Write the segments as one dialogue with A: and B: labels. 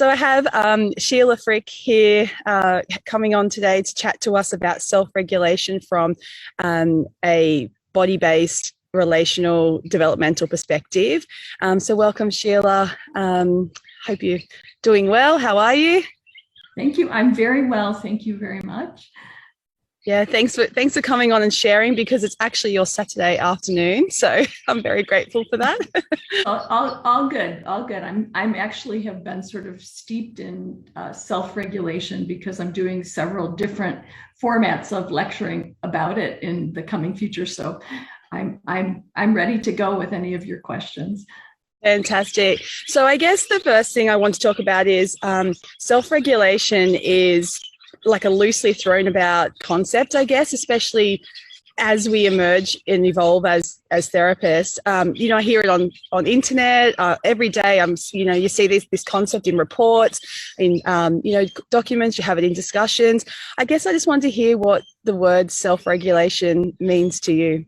A: So I have Sheila Frick here coming on today to chat to us about self-regulation from a body-based relational developmental perspective. So welcome, Sheila. Hope you're doing well. How are you?
B: Thank you. I'm very well. Thank you very much.
A: Yeah, thanks for coming on and sharing, because it's actually your Saturday afternoon, so I'm very grateful for that.
B: all good, all good. I'm actually have been sort of steeped in self-regulation because I'm doing several different formats of lecturing about it in the coming future. So I'm ready to go with any of your questions.
A: Fantastic. So I guess the first thing I want to talk about is self-regulation is like a loosely thrown about concept, I guess, especially as we emerge and evolve as therapists. I hear it on internet every day. You see this concept in reports, in documents. You have it in discussions. I guess I just wanted to hear what the word self-regulation means to you.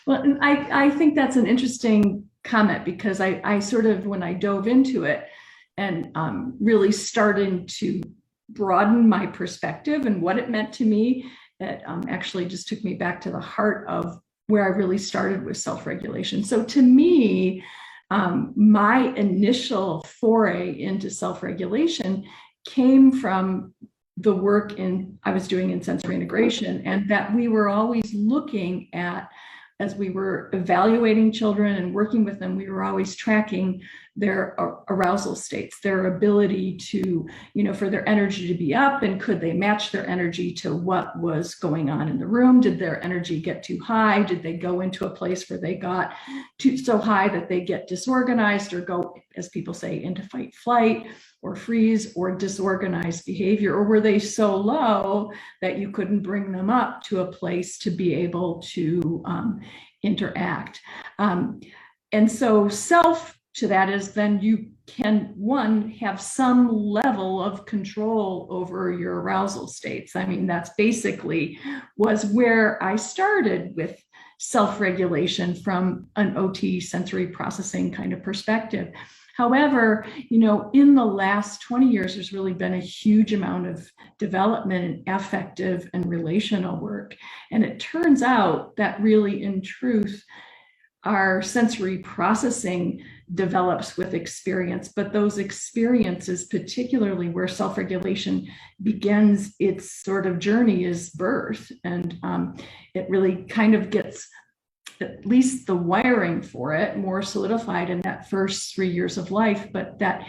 B: Well, I think that's an interesting comment, because I sort of, when I dove into it and really starting to broaden my perspective and what it meant to me, that actually just took me back to the heart of where I really started with self-regulation. So to me, my initial foray into self-regulation came from the work I was doing in sensory integration, and that we were always looking at, as we were evaluating children and working with them, we were always tracking their arousal states, their ability to, for their energy to be up, and could they match their energy to what was going on in the room? Did their energy get too high? Did they go into a place where they got so high that they get disorganized, or go, as people say, into fight, flight, or freeze, or disorganized behavior? Or were they so low that you couldn't bring them up to a place to be able to interact? And so self to that is, then you can, one, have some level of control over your arousal states. I mean, that's basically was where I started with self-regulation from an OT sensory processing kind of perspective. However, in the last 20 years, there's really been a huge amount of development in affective and relational work. And it turns out that really, in truth, our sensory processing develops with experience, but those experiences, particularly where self-regulation begins its sort of journey, is birth. And it really kind of gets, at least the wiring for it, more solidified in that first 3 years of life, but that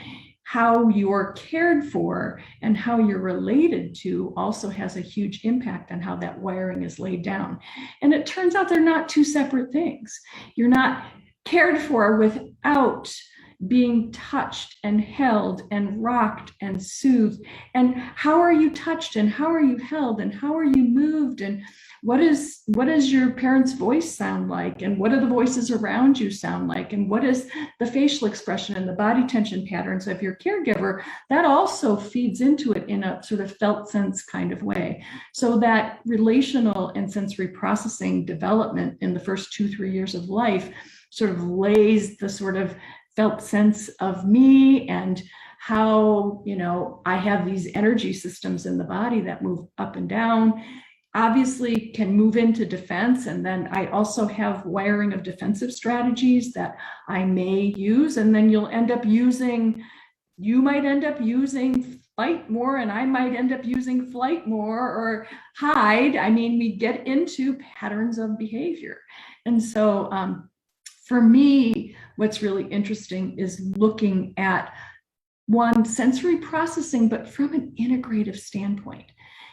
B: how you're cared for and how you're related to also has a huge impact on how that wiring is laid down. And it turns out they're not two separate things. You're not cared for without being touched and held and rocked and soothed. And how are you touched, and how are you held, and how are you moved, and what does your parents' voice sound like, and what do the voices around you sound like, and what is the facial expression and the body tension patterns of your caregiver? That also feeds into it in a sort of felt sense kind of way. So that relational and sensory processing development in the first 2-3 years of life sort of lays the sort of felt sense of me, and how, I have these energy systems in the body that move up and down, obviously can move into defense. And then I also have wiring of defensive strategies that I may use. And then you might end up using fight more, and I might end up using flight more, or hide. I mean, we get into patterns of behavior. And so for me, what's really interesting is looking at, one, sensory processing, but from an integrative standpoint.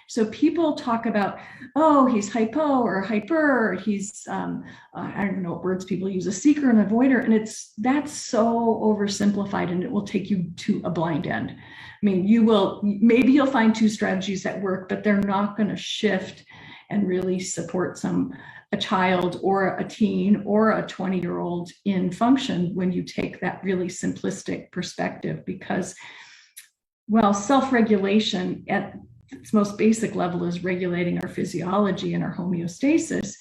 B: So people talk about, oh, he's hypo or hyper, he's, I don't know what words people use, a seeker and avoider. And that's so oversimplified, and it will take you to a blind end. I mean, maybe you'll find two strategies that work, but they're not going to shift and really support a child or a teen or a 20-year-old in function when you take that really simplistic perspective. Because, well, self-regulation at its most basic level is regulating our physiology and our homeostasis.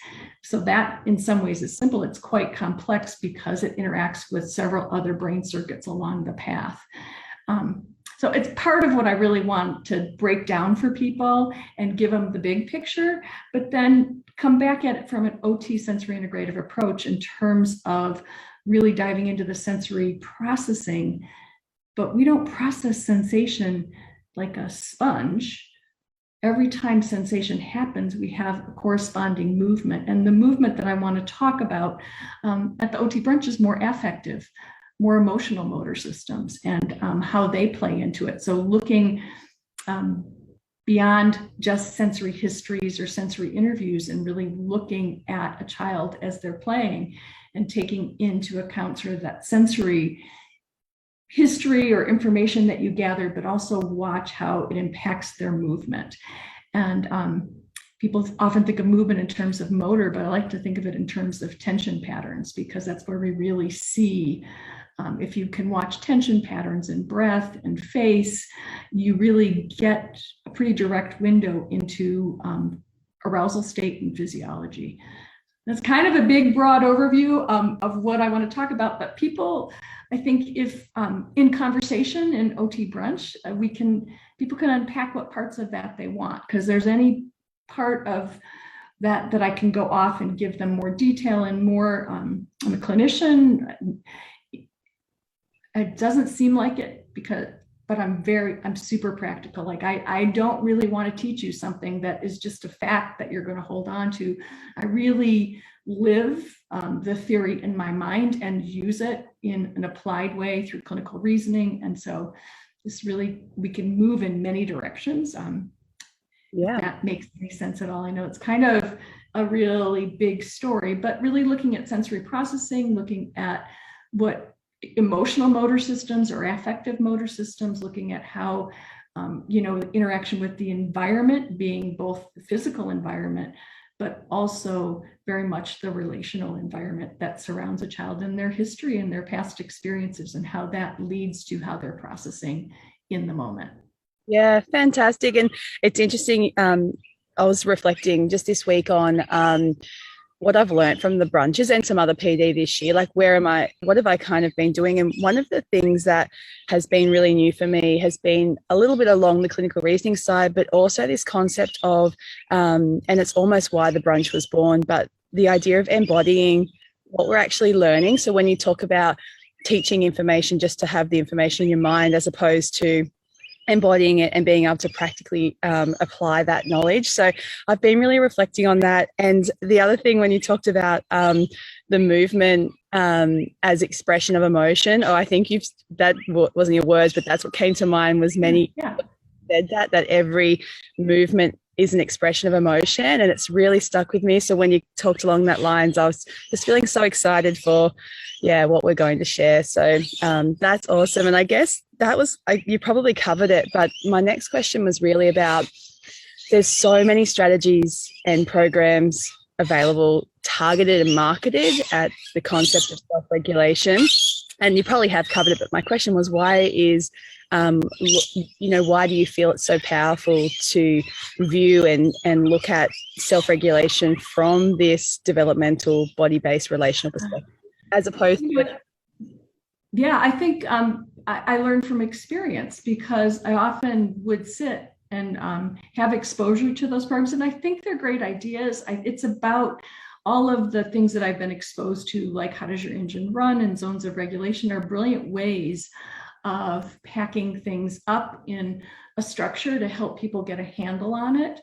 B: So that in some ways is simple. It's quite complex because it interacts with several other brain circuits along the path. So it's part of what I really want to break down for people and give them the big picture, but then come back at it from an OT sensory integrative approach in terms of really diving into the sensory processing. But we don't process sensation like a sponge. Every time sensation happens, we have a corresponding movement. And the movement that I want to talk about at the OT brunch is more affective, more emotional motor systems, and how they play into it. So looking beyond just sensory histories or sensory interviews and really looking at a child as they're playing and taking into account sort of that sensory history or information that you gathered, but also watch how it impacts their movement. And people often think of movement in terms of motor, but I like to think of it in terms of tension patterns, because that's where we really see, if you can watch tension patterns in breath and face, you really get a pretty direct window into arousal state and physiology. That's kind of a big, broad overview of what I want to talk about, but people, I think if in conversation in OT brunch, people can unpack what parts of that they want, because there's any part of that I can go off and give them more detail and more. I'm a clinician. It doesn't seem like it but I'm super practical. Like I don't really want to teach you something that is just a fact that you're going to hold on to. I really live the theory in my mind and use it in an applied way through clinical reasoning. And so we can move in many directions. If that makes any sense at all. I know it's kind of a really big story, but really looking at sensory processing, looking at what emotional motor systems or affective motor systems, looking at how, interaction with the environment being both the physical environment, but also very much the relational environment that surrounds a child and their history and their past experiences and how that leads to how they're processing in the moment.
A: Yeah, fantastic. And it's interesting. I was reflecting just this week on what I've learned from the brunches and some other PD this year. Like, what have I kind of been doing? And one of the things that has been really new for me has been a little bit along the clinical reasoning side, but also this concept of, and it's almost why the brunch was born, but the idea of embodying what we're actually learning. So when you talk about teaching information just to have the information in your mind, as opposed to embodying it and being able to practically apply that knowledge. So I've been really reflecting on that. And the other thing, when you talked about the movement as expression of emotion, I think that wasn't your words, but that's what came to mind, was many said that every movement is an expression of emotion, and it's really stuck with me. So when you talked along that lines, I was just feeling so excited for what we're going to share. So that's awesome. And I guess you probably covered it, but my next question was really about, there's so many strategies and programs available, targeted and marketed at the concept of self-regulation. And you probably have covered it, but my question was, why do you feel it's so powerful to view and look at self-regulation from this developmental, body-based relational perspective, as opposed to...
B: Yeah, I think I learned from experience, because I often would sit and have exposure to those programs, and I think they're great ideas. It's about all of the things that I've been exposed to, like how does your engine run and zones of regulation, are brilliant ways of packing things up in a structure to help people get a handle on it,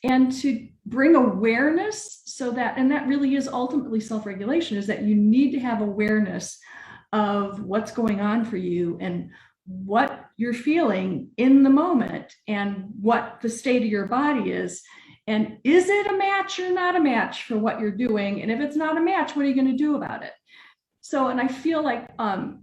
B: and to bring awareness, and that really is ultimately self-regulation, is that you need to have awareness of what's going on for you and what you're feeling in the moment and what the state of your body is. And is it a match or not a match for what you're doing? And if it's not a match, what are you going to do about it? So, and I feel like how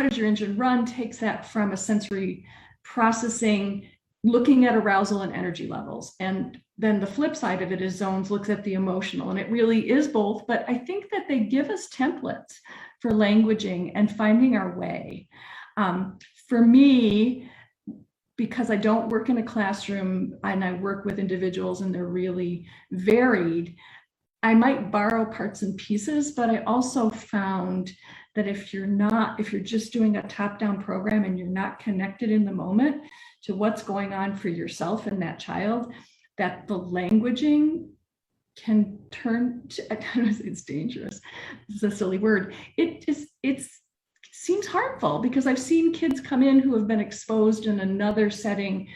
B: does your engine run takes that from a sensory processing, looking at arousal and energy levels. And then the flip side of it is zones looks at the emotional, and it really is both. But I think that they give us templates for languaging and finding our way. For me, because I don't work in a classroom and I work with individuals and they're really varied, I might borrow parts and pieces, but I also found that if you're just doing a top-down program and you're not connected in the moment to what's going on for yourself and that child, that the languaging can turn to, I don't know, it's dangerous. It's a silly word. It seems harmful, because I've seen kids come in who have been exposed in another setting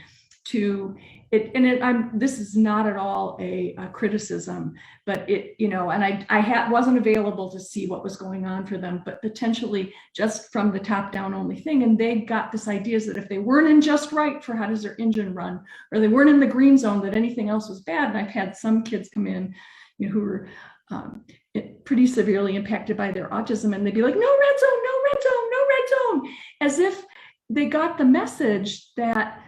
B: to it. And this is not at all a criticism, but and I wasn't available to see what was going on for them, but potentially just from the top down only thing. And they got this idea that if they weren't in just right for how does their engine run, or they weren't in the green zone, that anything else was bad. And I've had some kids come in, who were pretty severely impacted by their autism, and they'd be like, no red zone, no red zone, no red zone, as if they got the message that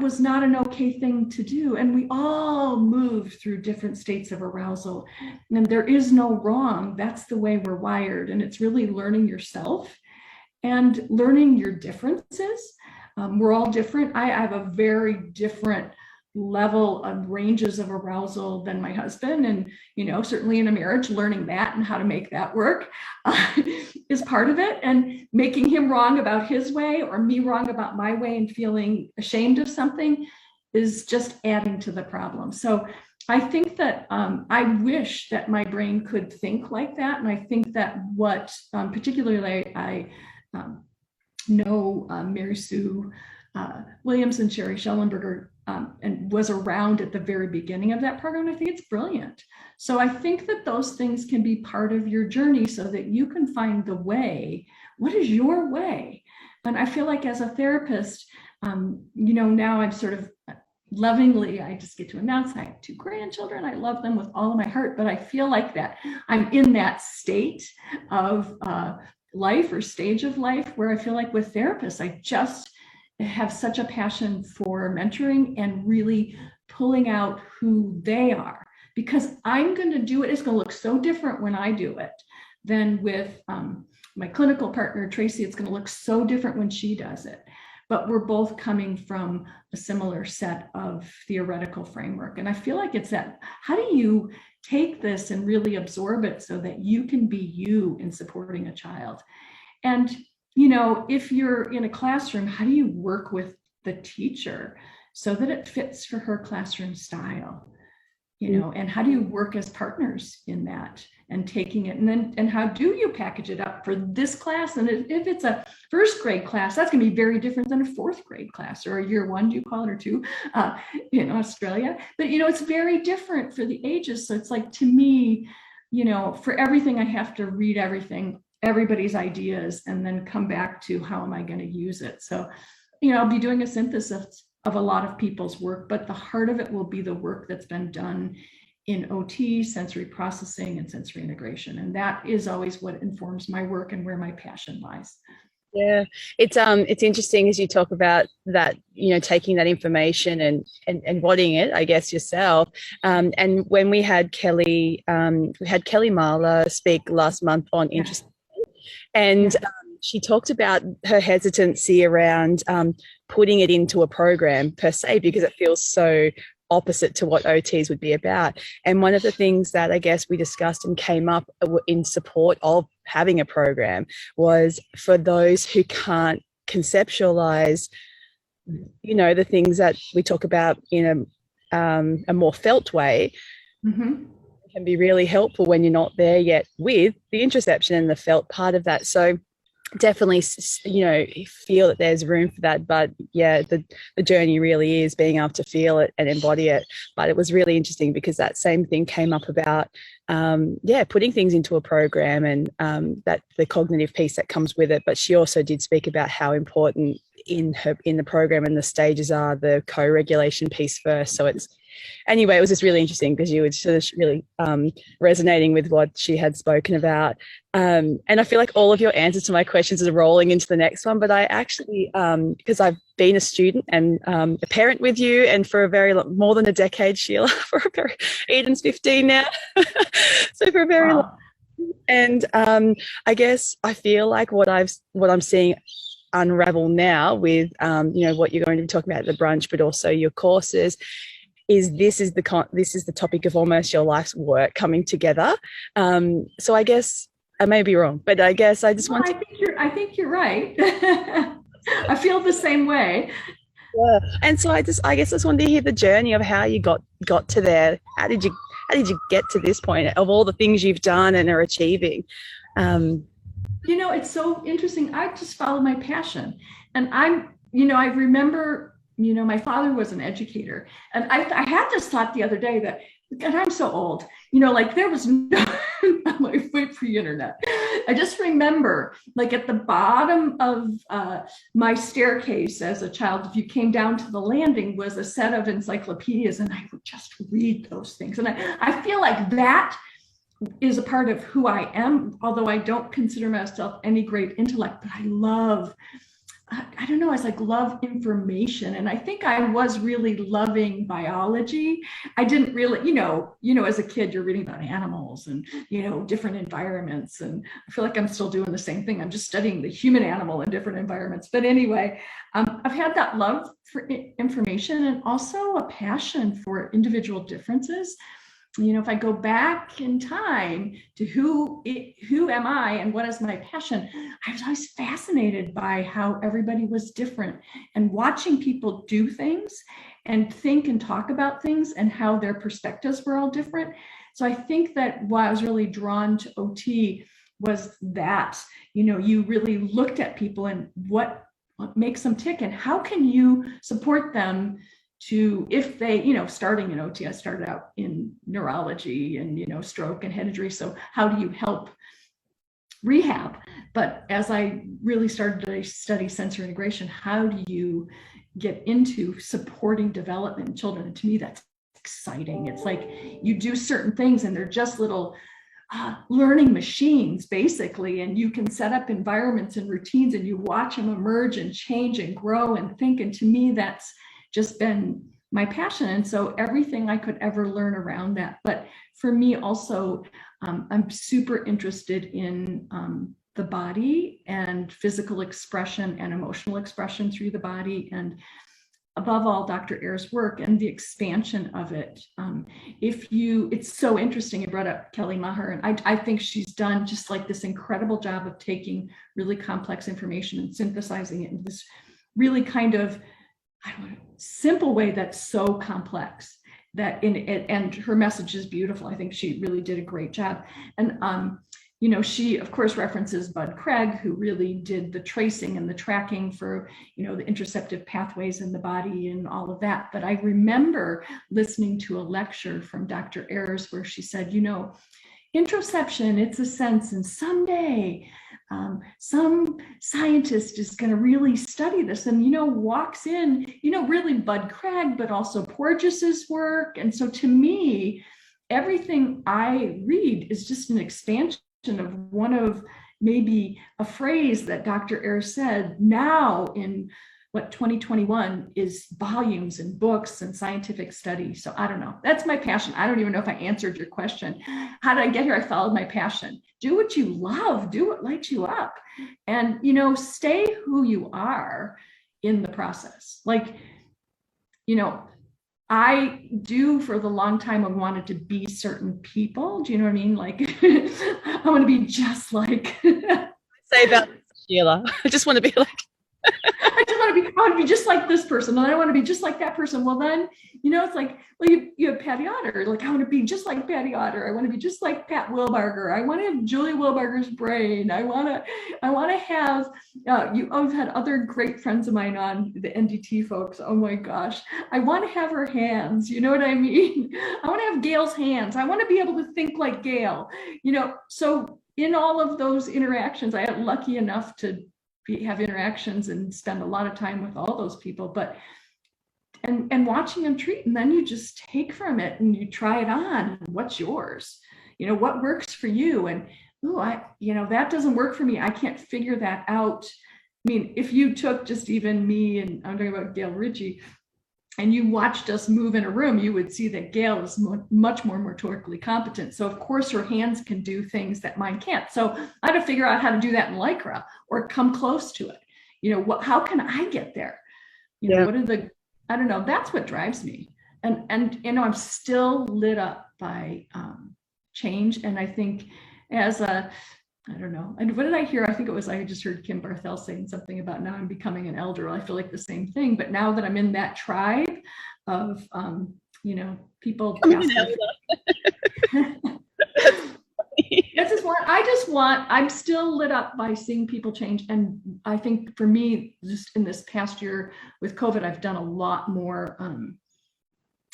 B: was not an okay thing to do. And we all move through different states of arousal, and there is no wrong. That's the way we're wired. And it's really learning yourself and learning your differences. We're all different. I have a very different level of ranges of arousal than my husband. And, certainly in a marriage, learning that and how to make that work is part of it. And making him wrong about his way or me wrong about my way and feeling ashamed of something is just adding to the problem. So I think that I wish that my brain could think like that. And I think that what particularly I know Mary Sue Williams and Sherry Schellenberger and was around at the very beginning of that program. I think it's brilliant. So I think that those things can be part of your journey so that you can find the way. What is your way? And I feel like as a therapist, now I'm sort of lovingly, I just get to announce I have 2 grandchildren. I love them with all of my heart, but I feel like that I'm in that state of life or stage of life where I feel like with therapists, I just have such a passion for mentoring and really pulling out who they are, because I'm going to do it. It's going to look so different when I do it than with my clinical partner, Tracy. It's going to look so different when she does it. But we're both coming from a similar set of theoretical framework. And I feel like it's that, how do you take this and really absorb it so that you can be you in supporting a child? And if you're in a classroom, how do you work with the teacher so that it fits for her classroom style? And how do you work as partners in that and taking it, and how do you package it up for this class? And if it's a first grade class, that's going to be very different than a 4th grade class, or a year 1, do you call it, or 2 in Australia. But, it's very different for the ages. So it's like, to me, for everything, I have to read everybody's ideas, and then come back to how am I going to use it. So, I'll be doing a synthesis of a lot of people's work, but the heart of it will be the work that's been done in OT, sensory processing, and sensory integration. And that is always what informs my work and where my passion lies.
A: Yeah, it's interesting as you talk about that, taking that information and embodying it, I guess, yourself. And when we had Kelly Marler speak last month on interest, and she talked about her hesitancy around putting it into a program per se, because it feels so opposite to what OTs would be about. And one of the things that I guess we discussed and came up in support of having a program was for those who can't conceptualize, the things that we talk about in a more felt way. Mm-hmm. Can be really helpful when you're not there yet with the interoception and the felt part of that. So definitely, feel that there's room for that. But yeah, the journey really is being able to feel it and embody it. But it was really interesting because that same thing came up about, putting things into a program and that the cognitive piece that comes with it. But she also did speak about how important in the program and the stages are the co-regulation piece first. So anyway, it was just really interesting because you were just really resonating with what she had spoken about. And I feel like all of your answers to my questions are rolling into the next one. But I actually, because I've been a student and a parent with you, and for more than a decade, Sheila, Eden's 15 now. So for a very long time. And I guess I feel like what I'm seeing unravel now with, what you're going to be talking about at the brunch, but also your courses, this is the topic of almost your life's work coming together. So I guess I may be wrong, but I guess I just
B: No,
A: want to.
B: I think you're right. I feel the same way.
A: Yeah. And so I guess I just wanted to hear the journey of how you got to there. How did you get to this point of all the things you've done and are achieving? Um,
B: It's so interesting. I just follow my passion. And I remember, my father was an educator. And I had this thought the other day that, and I'm so old, like there was no, wait for the internet. I just remember, like at the bottom of my staircase as a child, if you came down to the landing, was a set of encyclopedias, and I would just read those things. And I feel like that is a part of who I am, although I don't consider myself any great intellect, but I don't know, I like love information. And I think I was really loving biology. I didn't really, as a kid, you're reading about animals and, different environments. And I feel like I'm still doing the same thing. I'm just studying the human animal in different environments. But anyway, I've had that love for information and also a passion for individual differences. If I go back in time to who am I and what is my passion, I was always fascinated by how everybody was different and watching people do things and think and talk about things and how their perspectives were all different. So I think that why I was really drawn to OT was that, you really looked at people and what makes them tick and how can you support them to, if they, starting in OT, I started out in neurology and, stroke and head injury. So how do you help rehab? But as I really started to study sensory integration, how do you get into supporting development in children? And to me, that's exciting. It's like you do certain things and they're just little learning machines, basically, and you can set up environments and routines and you watch them emerge and change and grow and think. And to me, that's just been my passion. And so everything I could ever learn around that. But for me also, I'm super interested in the body and physical expression and emotional expression through the body. And above all, Dr. Ayer's work and the expansion of it. It's so interesting. You brought up Kelly Maher, and I think she's done just like this incredible job of taking really complex information and synthesizing it in this really kind of simple way that's so complex that and her message is beautiful. I think she really did a great job. And she of course references Bud Craig, who really did the tracing and the tracking for the interoceptive pathways in the body and all of that. But I remember listening to a lecture from Dr. Ayers where she said, interoception, it's a sense, and someday some scientist is going to really study this and, walks in, really Bud Craig, but also Porges's work. And so to me, everything I read is just an expansion of one of maybe a phrase that Dr. Ayers said now in 2021 is volumes and books and scientific study. So I don't know. That's my passion. I don't even know if I answered your question. How did I get here? I followed my passion. Do what you love. Do what lights you up. And, stay who you are in the process. Like, I do for the long time, I wanted to be certain people. Do you know what I mean? Like, I want to be just like.
A: Say about Sheila. I just want to be like.
B: I want to be just like this person, and I want to be just like that person. Well, then, it's like, well, you have Patty Otter. Like, I want to be just like Patty Otter. I want to be just like Pat Wilbarger. I want to have Julia Wilbarger's brain. I want to have, I've had other great friends of mine on the NDT folks. Oh my gosh. I want to have her hands. You know what I mean? I want to have Gail's hands. I want to be able to think like Gail, so in all of those interactions, I got lucky enough to have interactions and spend a lot of time with all those people, but and watching them treat, and then you just take from it and you try it on. What's yours? What works for you? And that doesn't work for me. I can't figure that out. I mean, if you took just even me, and I'm talking about Gail Ritchie, and you watched us move in a room, you would see that Gail is much more motorically competent. So of course her hands can do things that mine can't. So I had to figure out how to do that in Lycra or come close to it. How can I get there? What are I don't know, that's what drives me. And I'm still lit up by change. And I think as a I don't know. And what did I hear? I think it was, I just heard Kim Barthel saying something about now I'm becoming an elder. I feel like the same thing, but now that I'm in that tribe of, people past I'm still lit up by seeing people change. And I think for me, just in this past year with COVID, I've done a lot more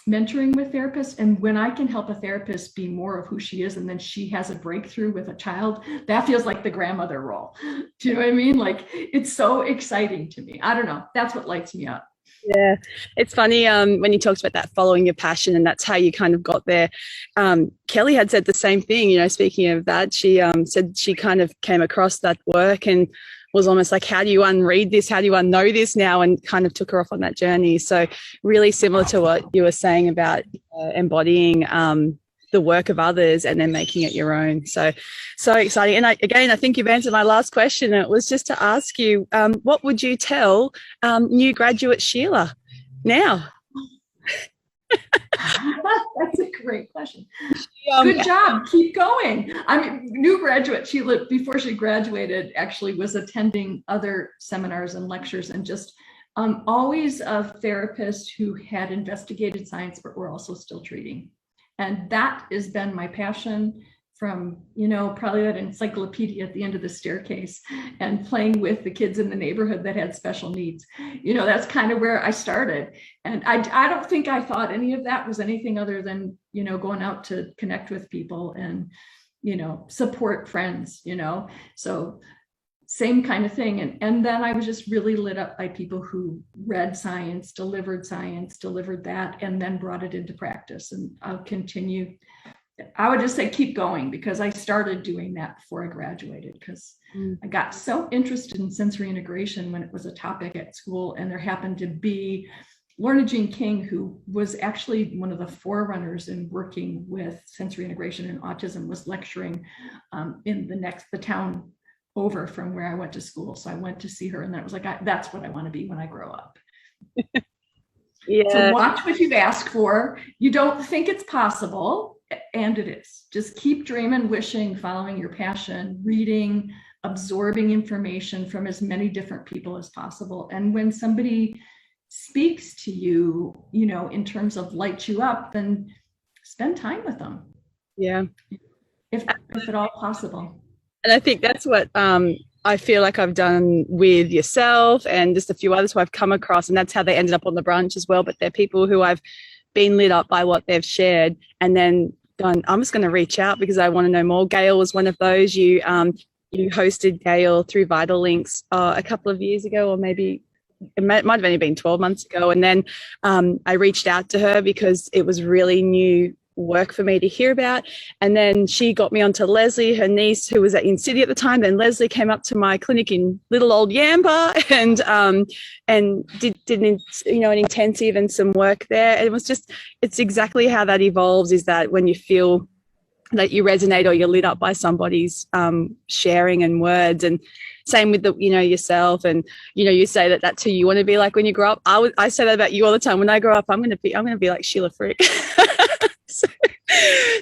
B: mentoring with therapists. And when I can help a therapist be more of who she is, and then she has a breakthrough with a child, that feels like the grandmother role. Do you know what I mean? Like, it's so exciting to me. I don't know. That's what lights me up.
A: Yeah, it's funny when you talked about that following your passion, and that's how you kind of got there. Kelly had said the same thing, speaking of that, she said she kind of came across that work and was almost like, how do you unread this? How do you unknow this now? And kind of took her off on that journey. So really similar to what you were saying about embodying the work of others and then making it your own. So exciting. And I think you've answered my last question. It was just to ask you, what would you tell new graduate Sheila now?
B: That's a great question. Good job. Keep going. I mean, new graduate Sheila, before she graduated, actually was attending other seminars and lectures, and just always a therapist who had investigated science, but were also still treating. And that has been my passion from, probably that encyclopedia at the end of the staircase and playing with the kids in the neighborhood that had special needs. That's kind of where I started. And I don't think I thought any of that was anything other than, going out to connect with people and, support friends, so same kind of thing. And then I was just really lit up by people who read science, delivered that, and then brought it into practice. And I'll continue. I would just say keep going, because I started doing that before I graduated, because I got so interested in sensory integration when it was a topic at school. And there happened to be Lorna Jean King, who was actually one of the forerunners in working with sensory integration and autism, was lecturing in the town over from where I went to school. So I went to see her, and that was like, that's what I want to be when I grow up. Yeah. So watch what you ask for. You don't think it's possible, and it is. Just keep dreaming, wishing, following your passion, reading, absorbing information from as many different people as possible. And when somebody speaks to you, in terms of light you up, then spend time with them. Yeah. If at all possible.
A: And I think that's what I feel like I've done with yourself and just a few others who I've come across, and that's how they ended up on the brunch as well. But they're people who I've been lit up by what they've shared, and then gone, I'm just going to reach out because I want to know more. Gail was one of those. You hosted Gail through Vital Links a couple of years ago, or maybe it might have only been 12 months ago. And then I reached out to her because it was really new work for me to hear about. And then she got me onto Leslie, her niece, who was in Sydney at the time. Then Leslie came up to my clinic in little old Yamba and did an intensive and some work there. And it was just, it's exactly how that evolves, is that when you feel that you resonate or you're lit up by somebody's sharing and words. And same with yourself, and you say that's who you want to be like when you grow up. I say that about you all the time. When I grow up, I'm going to be like Sheila Frick.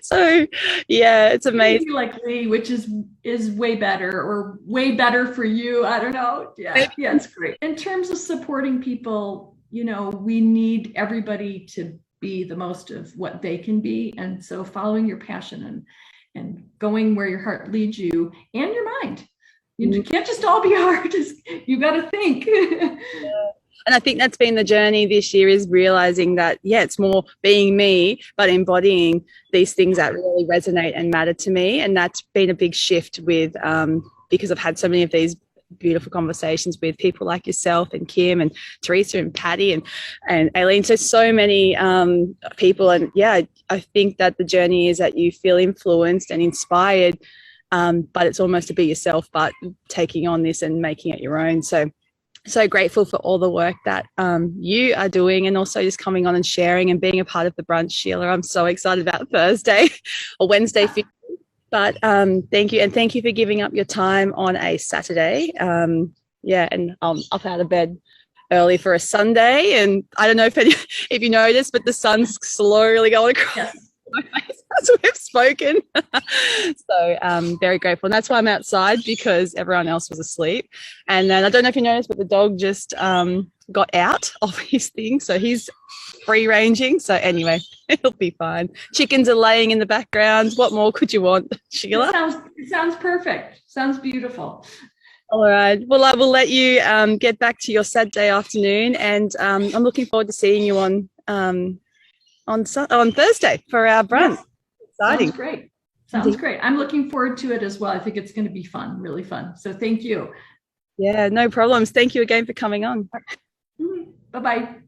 A: so yeah, it's amazing.
B: Like Lee, which is way better, or way better for you. I don't know. Yeah, it's great. In terms of supporting people, we need everybody to be the most of what they can be, and so following your passion and going where your heart leads you, and your mind. You can't just all be artists. You got to think.
A: And I think that's been the journey this year, is realizing that, it's more being me, but embodying these things that really resonate and matter to me. And that's been a big shift with, because I've had so many of these beautiful conversations with people like yourself and Kim and Teresa and Patty and Aileen. So many people. And I think that the journey is that you feel influenced and inspired, but it's almost to be yourself, but taking on this and making it your own. So grateful for all the work that you are doing, and also just coming on and sharing and being a part of the brunch, Sheila. I'm so excited about Thursday or Wednesday. But thank you. And thank you for giving up your time on a Saturday. And I'm up out of bed early for a Sunday. And I don't know if you noticed, but the sun's slowly going across my face as we've spoken. So very grateful. And that's why I'm outside, because everyone else was asleep. And then I don't know if you noticed, but the dog just got out of his thing. So he's free ranging. So anyway, it'll be fine. Chickens are laying in the background. What more could you want, Sheila?
B: It sounds perfect. Sounds beautiful.
A: All right. Well, I will let you get back to your Saturday afternoon, and I'm looking forward to seeing you on Thursday for our brunch.
B: Yes.
A: Exciting.
B: Sounds great. Sounds great. I'm looking forward to it as well. I think it's going to be fun, really fun. So thank you.
A: Yeah, no problems. Thank you again for coming on.
B: Bye-bye.